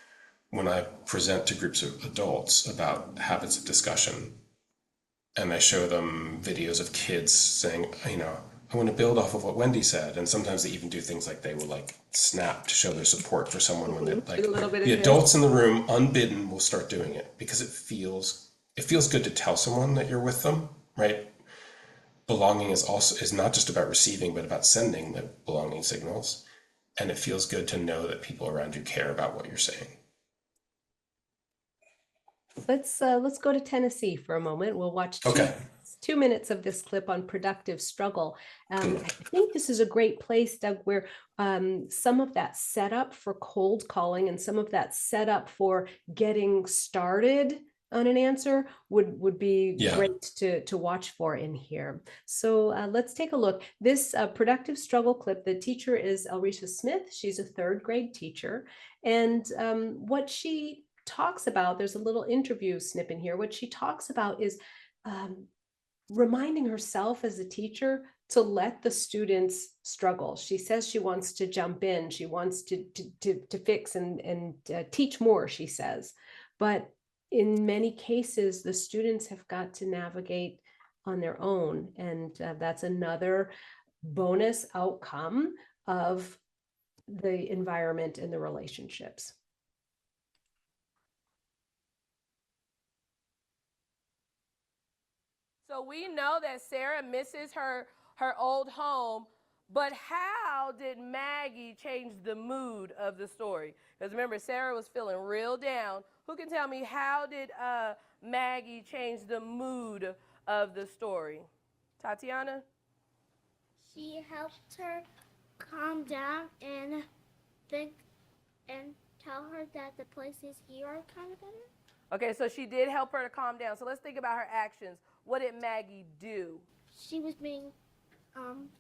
when I present to groups of adults about habits of discussion, and I show them videos of kids saying, I want to build off of what Wendy said. And sometimes they even do things like they will like snap to show their support for someone when they like the adults in the room unbidden will start doing it because it feels good to tell someone that you're with them, right? Belonging is not just about receiving, but about sending the belonging signals. And it feels good to know that people around you care about what you're saying. Let's go to Tennessee for a moment. We'll watch Okay. 2 minutes of this clip on productive struggle. I think this is a great place, Doug, where some of that setup for cold calling and some of that setup for getting started on an answer would be great to watch for in here. So let's take a look. This productive struggle clip, the teacher is Elrisha Smith. She's a 3rd grade teacher. And what she talks about, there's a little interview snip in here. What she talks about is reminding herself as a teacher to let the students struggle. She says she wants to jump in. She wants to fix and teach more, she says. But in many cases, the students have got to navigate on their own. And that's another bonus outcome of the environment and the relationships. So we know that Sarah misses her old home, but how did Maggie change the mood of the story? Because remember, Sarah was feeling real down. Who can tell me, how did Maggie change the mood of the story? Tatiana? She helped her calm down and think and tell her that the places here are kind of better. Okay, so she did help her to calm down. So let's think about her actions. What did Maggie do? She was being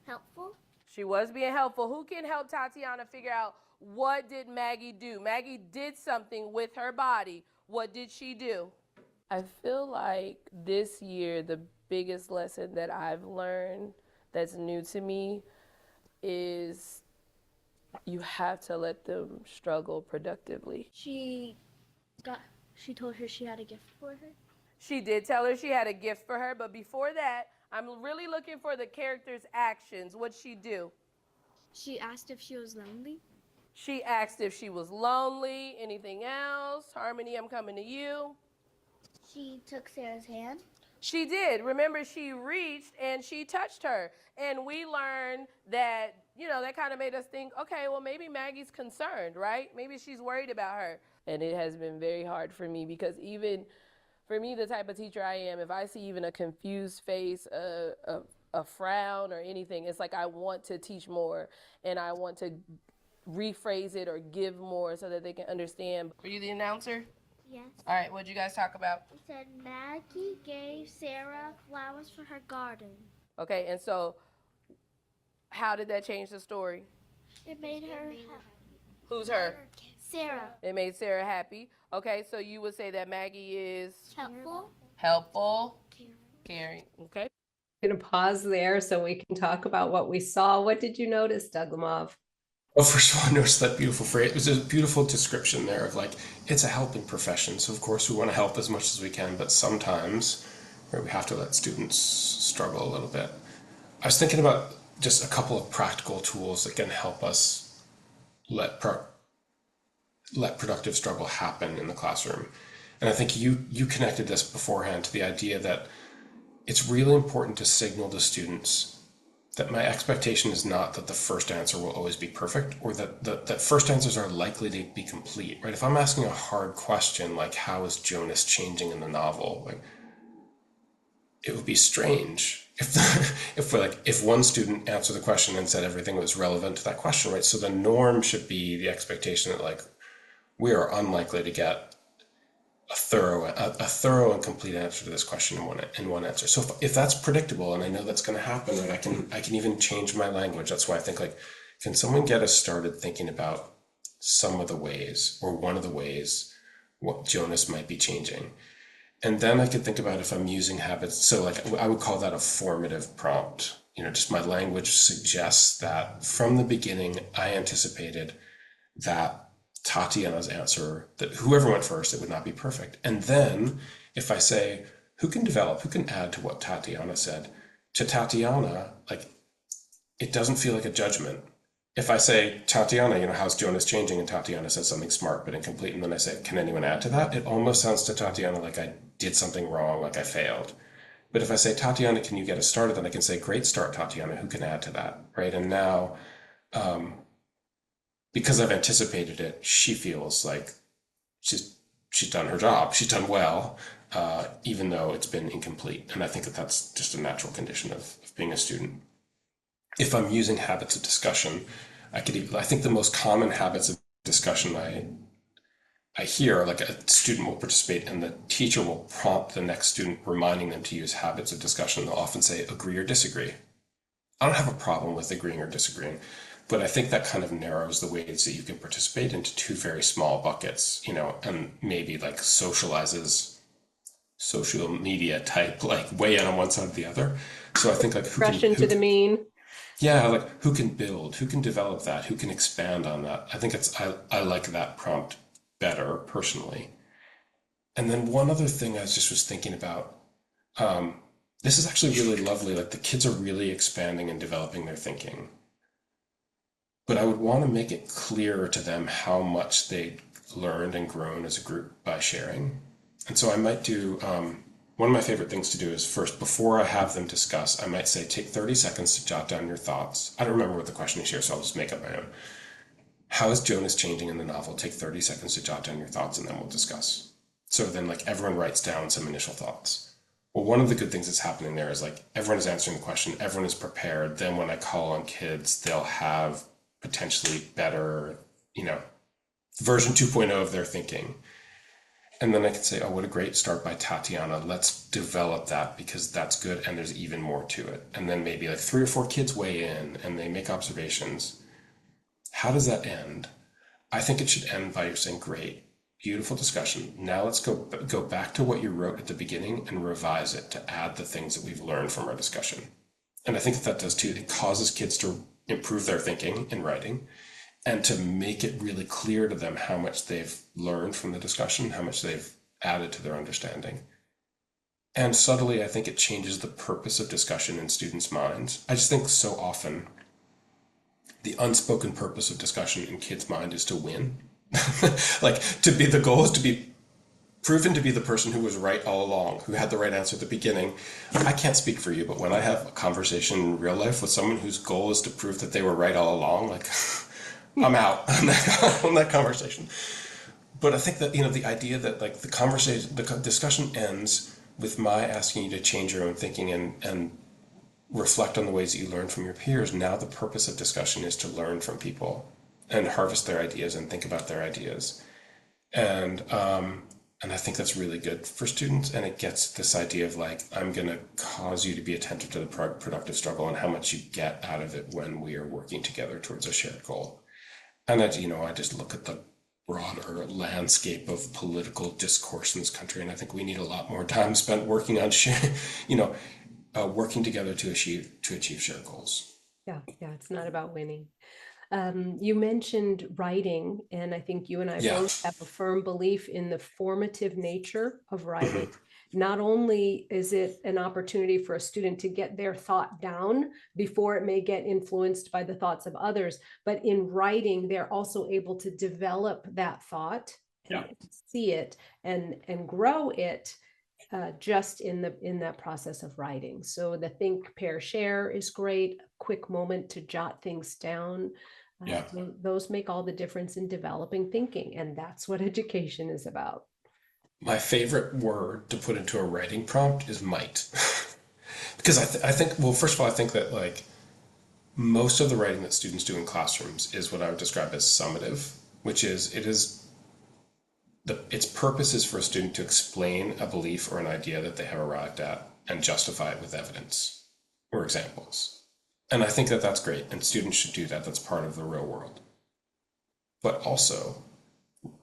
helpful. She was being helpful. Who can help Tatiana figure out what did Maggie do? Maggie did something with her body. What did she do? I feel like this year the biggest lesson that I've learned that's new to me is you have to let them struggle productively. She told her she had a gift for her. She did tell her she had a gift for her, but before that, I'm really looking for the character's actions. What'd she do? She asked if she was lonely. She asked if she was lonely. Anything else? Harmony, I'm coming to you. She took Sarah's hand. She did. Remember, she reached and she touched her. And we learned that, that kind of made us think, okay, well, maybe Maggie's concerned, right? Maybe she's worried about her. And it has been very hard for me because even for me, the type of teacher I am, if I see even a confused face, a frown or anything, it's like I want to teach more and I want to rephrase it or give more so that they can understand. Were you the announcer? Yes. All right, what'd you guys talk about? It said Maggie gave Sarah flowers for her garden. Okay, and so how did that change the story? It made her happy. Who's her? Sarah. It made Sarah happy. Okay, so you would say that Maggie is Helpful. caring. Okay. I'm going to pause there so we can talk about what we saw. What did you notice, Doug Lemov? Well, first of all, I noticed that beautiful phrase. It was a beautiful description there of like, it's a helping profession. So of course we want to help as much as we can, but sometimes we have to let students struggle a little bit. I was thinking about just a couple of practical tools that can help us let productive struggle happen in the classroom. And I think you connected this beforehand to the idea that it's really important to signal to students that my expectation is not that the first answer will always be perfect, or that first answers are likely to be complete, right? If I'm asking a hard question like how is Jonas changing in the novel, like it would be strange if one student answered the question and said everything was relevant to that question, right? So the norm should be the expectation that like we are unlikely to get a thorough and complete answer to this question in one answer. So if that's predictable and I know that's going to happen, right, I can even change my language. That's why I think like, can someone get us started thinking about some of the ways or one of the ways what Jonas might be changing? And then I could think about if I'm using habits. So like I would call that a formative prompt. Just my language suggests that from the beginning, I anticipated that Tatiana's answer, that whoever went first, it would not be perfect. And then if I say, who can add to what Tatiana said? To Tatiana, like, it doesn't feel like a judgment. If I say, Tatiana, how's Jonas changing? And Tatiana says something smart but incomplete. And then I say, can anyone add to that? It almost sounds to Tatiana like I did something wrong, like I failed. But if I say, Tatiana, can you get us started? Then I can say, great start, Tatiana. Who can add to that, right? And now, because I've anticipated it, she feels like she she's done her job. She's done well, even though it's been incomplete. And I think that that's just a natural condition of being a student. If I'm using habits of discussion, I think the most common habits of discussion I hear, like a student will participate and the teacher will prompt the next student, reminding them to use habits of discussion. They'll often say, agree or disagree. I don't have a problem with agreeing or disagreeing, but I think that kind of narrows the ways that you can participate into two very small buckets, and maybe like socializes social media type, like weigh in on one side or the other. So I think like Regression to the mean. yeah, like who can build, who can develop that, who can expand on that. I think I like that prompt better personally. And then one other thing I was thinking about, this is actually really lovely. Like the kids are really expanding and developing their thinking. But I would want to make it clearer to them how much they learned and grown as a group by sharing. And so I might do, one of my favorite things to do is first, before I have them discuss, I might say, take 30 seconds to jot down your thoughts. I don't remember what the question is here, so I'll just make up my own. How is Jonas changing in the novel? Take 30 seconds to jot down your thoughts and then we'll discuss. So then like everyone writes down some initial thoughts. Well, one of the good things that's happening there is like everyone is answering the question, everyone is prepared. Then when I call on kids, they'll have potentially better, version 2.0 of their thinking. And then I can say, oh, what a great start by Tatiana. Let's develop that because that's good and there's even more to it. And then maybe like 3 or 4 kids weigh in and they make observations. How does that end? I think it should end by you saying, great, beautiful discussion. Now let's go back to what you wrote at the beginning and revise it to add the things that we've learned from our discussion. And I think that does too. It causes kids to improve their thinking in writing and to make it really clear to them how much they've learned from the discussion, how much they've added to their understanding. And subtly, I think it changes the purpose of discussion in students' minds. I just think so often the unspoken purpose of discussion in kids' mind is to win. The goal is to be proven to be the person who was right all along, who had the right answer at the beginning. I can't speak for you, but when I have a conversation in real life with someone whose goal is to prove that they were right all along, I'm out on that conversation. But I think that, the idea that the discussion ends with my asking you to change your own thinking and reflect on the ways that you learn from your peers. Now the purpose of discussion is to learn from people and harvest their ideas and think about their ideas. And I think that's really good for students. And it gets this idea of I'm going to cause you to be attentive to the productive struggle and how much you get out of it when we are working together towards a shared goal. And I just look at the broader landscape of political discourse in this country, and I think we need a lot more time spent working on working together to achieve shared goals. Yeah, it's not about winning. You mentioned writing, and I think you and I both have a firm belief in the formative nature of writing. Mm-hmm. Not only is it an opportunity for a student to get their thought down before it may get influenced by the thoughts of others, but in writing, they're also able to develop that thought and see it and grow it just in that process of writing. So the think, pair, share is great. A quick moment to jot things down. Those make all the difference in developing thinking, and that's what education is about. My favorite word to put into a writing prompt is might. Because I think, well, first of all, I think that most of the writing that students do in classrooms is what I would describe as summative, which is its purpose is for a student to explain a belief or an idea that they have arrived at and justify it with evidence or examples. And I think that that's great, and students should do that. That's part of the real world. But also,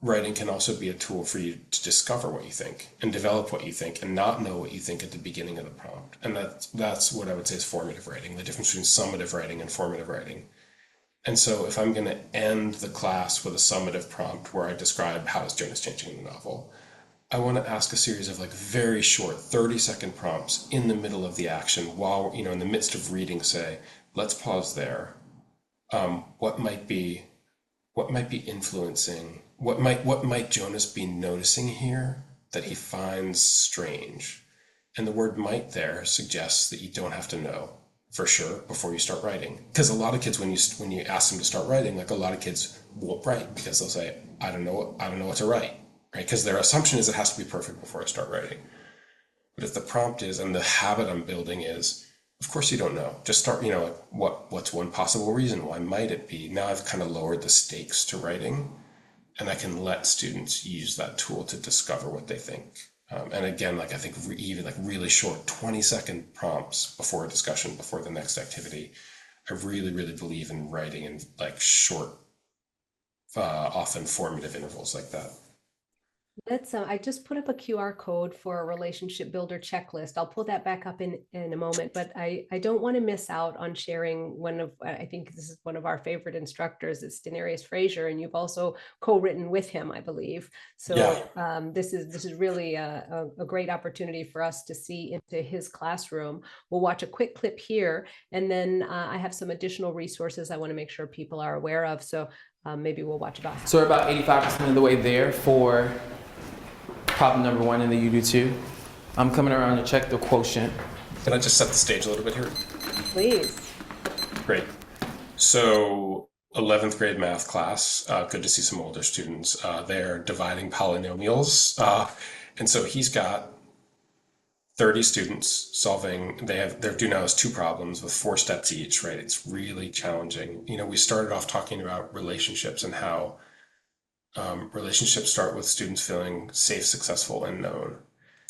writing can also be a tool for you to discover what you think and develop what you think and not know what you think at the beginning of the prompt. And that's what I would say is formative writing, the difference between summative writing and formative writing. And so if I'm going to end the class with a summative prompt where I describe how is Jonas changing the novel, I want to ask a series of very short 30-second prompts in the middle of the action while, in the midst of reading, say, let's pause there. What might be influencing, what might Jonas be noticing here that he finds strange? And the word might there suggests that you don't have to know for sure before you start writing. Because a lot of kids, when you ask them to start writing, a lot of kids won't write because they'll say, I don't know what to write. right? Because their assumption is it has to be perfect before I start writing. But if the prompt is, and the habit I'm building is, of course you don't know. Just start, like, what's one possible reason? Why might it be? Now I've kind of lowered the stakes to writing, and I can let students use that tool to discover what they think. And again, like, I think even like really short 20-second prompts before a discussion, before the next activity. I really, really believe in writing in like short, often formative intervals like that. Let's, I just put up a QR code for a relationship builder checklist. I'll pull that back up in a moment, but I don't want to miss out on sharing one of, I think this is one of our favorite instructors, it's Denarius Frazier, and you've also co-written with him, I believe. So this is really a great opportunity for us to see into his classroom. We'll watch a quick clip here, and then I have some additional resources I want to make sure people are aware of. So maybe we'll watch about. So we're about 85% of the way there for problem number 1 in the you do too. I'm coming around to check the quotient. Can I just set the stage a little bit here? Please. Great. So 11th grade math class, good to see some older students. They're dividing polynomials. And so he's got 30 students solving, their due now is 2 problems with 4 steps each, right? It's really challenging. We started off talking about relationships and how relationships start with students feeling safe, successful, and known.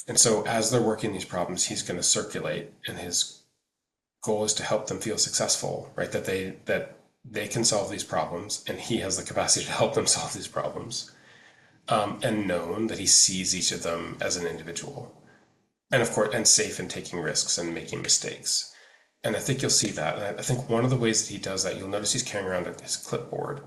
And so as they're working these problems, he's going to circulate, and his goal is to help them feel successful, right? That they can solve these problems, and he has the capacity to help them solve these problems, and known that he sees each of them as an individual. And of course, and safe in taking risks and making mistakes. And I think you'll see that. And I think one of the ways that he does that, you'll notice he's carrying around his clipboard.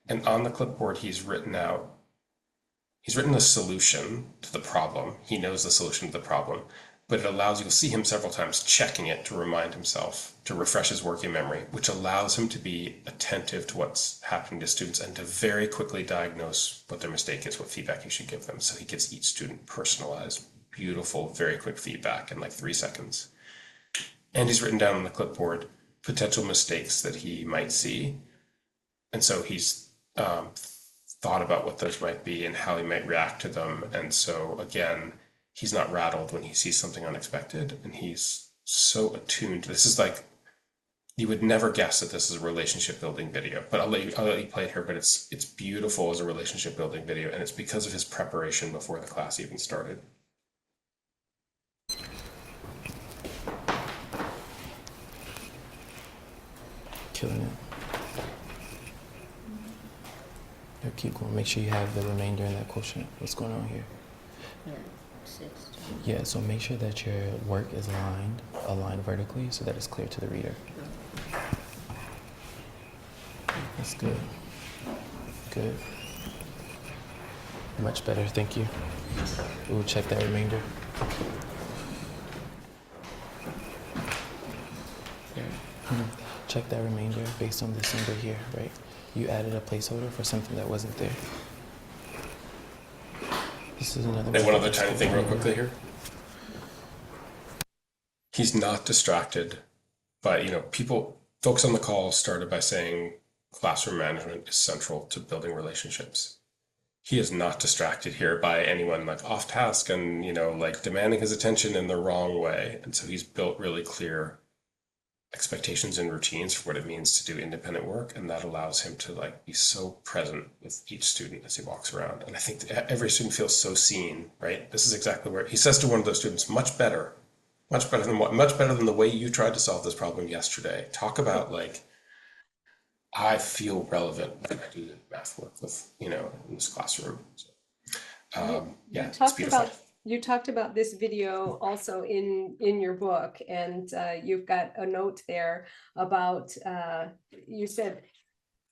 And on the clipboard, he's written a solution to the problem. He knows the solution to the problem, but it allows, you'll see him several times checking it to remind himself, to refresh his working memory, which allows him to be attentive to what's happening to students and to very quickly diagnose what their mistake is, what feedback you should give them. So he gives each student personalized, beautiful, very quick feedback in like 3 seconds. And he's written down on the clipboard potential mistakes that he might see. And so he's thought about what those might be and how he might react to them. And so again, he's not rattled when he sees something unexpected, and he's so attuned. This is like, you would never guess that this is a relationship building video, but I'll let you play it here, but it's beautiful as a relationship building video, and it's because of his preparation before the class even started. Killing it. Yeah, keep going. Make sure you have the remainder in that quotient. What's going on here? Yeah, 16. Yeah, so make sure that your work is aligned vertically so that it's clear to the reader. That's good. Good. Much better, thank you. We'll check that remainder. Check that remainder based on this number here, right? You added a placeholder for something that wasn't there. This is another And one other tiny thing real quickly here. He's not distracted by, folks on the call started by saying classroom management is central to building relationships. He is not distracted here by anyone like off task and, like demanding his attention in the wrong way. And so he's built really clear expectations and routines for what it means to do independent work, and that allows him to like be so present with each student as he walks around. And I think every student feels so seen, right? This is exactly where he says to one of those students, much better than the way you tried to solve this problem yesterday. Talk about like, I feel relevant when I do the math work with, in this classroom. So, yeah, it's beautiful. You talked about this video also in your book, and you've got a note there about, you said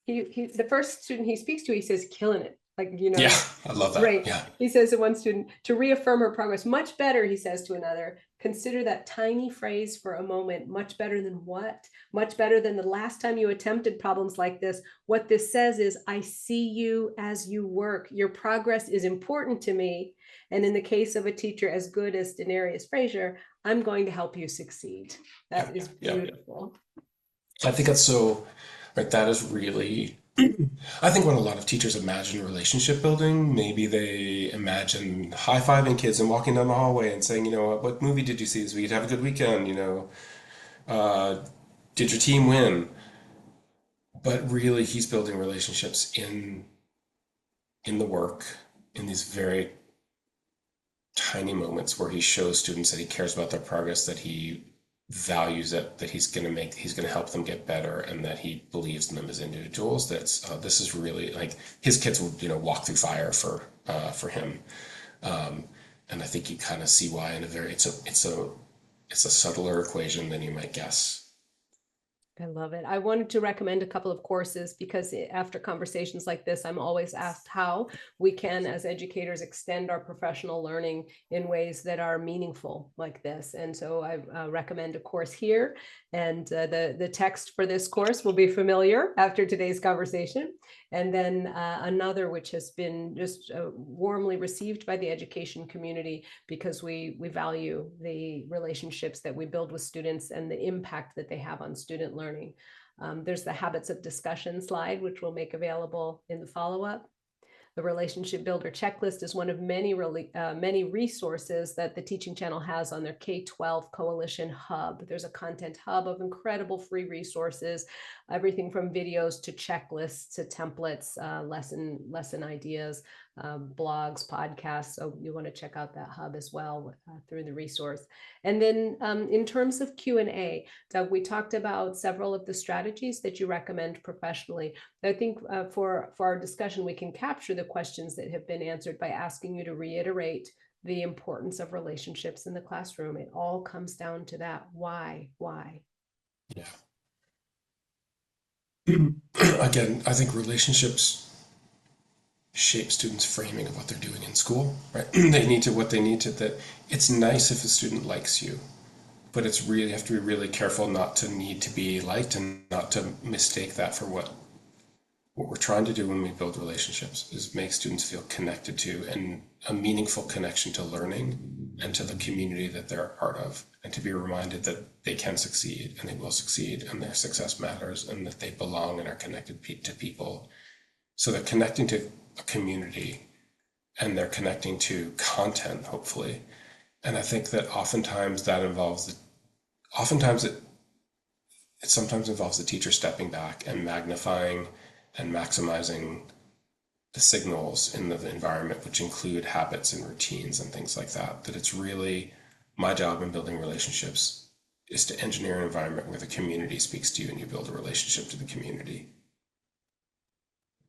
he the first student he speaks to, he says, killing it. Like, Yeah, I love that. Right. Yeah. He says to one student, to reaffirm her progress, much better, he says to another, consider that tiny phrase for a moment, much better than what? Much better than the last time you attempted problems like this. What this says is, I see you as you work. Your progress is important to me. And in the case of a teacher as good as Denarius Frazier, I'm going to help you succeed. That is beautiful. I think that's so, right, that is really I think when a lot of teachers imagine relationship building, maybe they imagine high-fiving kids and walking down the hallway and saying, you know, what movie did you see this week? Have a good weekend, you know, uh, did your team win? But really, he's building relationships in the work, in these very tiny moments where he shows students that he cares about their progress, that he values it, that he's going to help them get better, and that he believes in them as individuals. This is really like his kids will, you know, walk through fire for him. And I think you kind of see why in a very it's a subtler equation than you might guess. I love it. I wanted to recommend a couple of courses because after conversations like this, I'm always asked how we can, as educators, extend our professional learning in ways that are meaningful like this. And so I recommend a course here. And the text for this course will be familiar after today's conversation. And then another, which has been just warmly received by the education community because we value the relationships that we build with students and the impact that they have on student learning. There's the habits of discussion slide, which we'll make available in the follow-up. The Relationship Builder Checklist is one of many resources that the Teaching Channel has on their K12 Coalition hub. There's a content hub of incredible free resources, everything from videos to checklists to templates, lesson ideas, blogs, podcasts. So you want to check out that hub as well through the resource. And then in terms of Q&A, Doug, we talked about several of the strategies that you recommend professionally. I think for our discussion, we can capture the questions that have been answered by asking you to reiterate the importance of relationships in the classroom. It all comes down to that. Why? Yeah. Again, I think relationships shape students' framing of what they're doing in school, right? What they need to, that it's nice if a student likes you, but it's really, you have to be really careful not to need to be liked and not to mistake that for what we're trying to do when we build relationships is make students feel connected to and a meaningful connection to learning and to the community that they're a part of, and to be reminded that they can succeed and they will succeed and their success matters and that they belong and are connected to people. So they're connecting to a community and they're connecting to content, hopefully. And I think that oftentimes it sometimes involves the teacher stepping back and magnifying and maximizing the signals in the environment, which include habits and routines and things like that. That it's really my job in building relationships is to engineer an environment where the community speaks to you and you build a relationship to the community.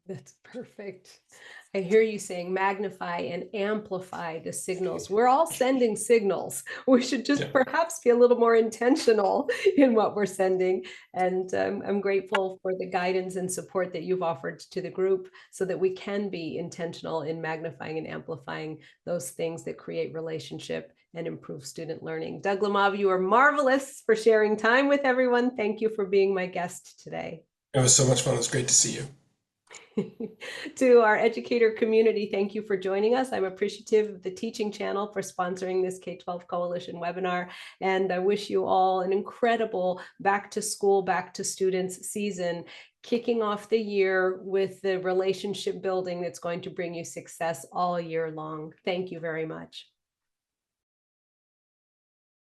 That's perfect. I hear you saying magnify and amplify the signals. We're all sending signals. We should just perhaps be a little more intentional in what we're sending. And I'm grateful for the guidance and support that you've offered to the group so that we can be intentional in magnifying and amplifying those things that create relationship and improve student learning. Doug Lemov, you are marvelous for sharing time with everyone. Thank you for being my guest today. It was so much fun. It was great to see you. To our educator community, thank you for joining us. I'm appreciative of the Teaching Channel for sponsoring this K12 Coalition webinar, and I wish you all an incredible back to school, back to students season, kicking off the year with the relationship building that's going to bring you success all year long. Thank you very much.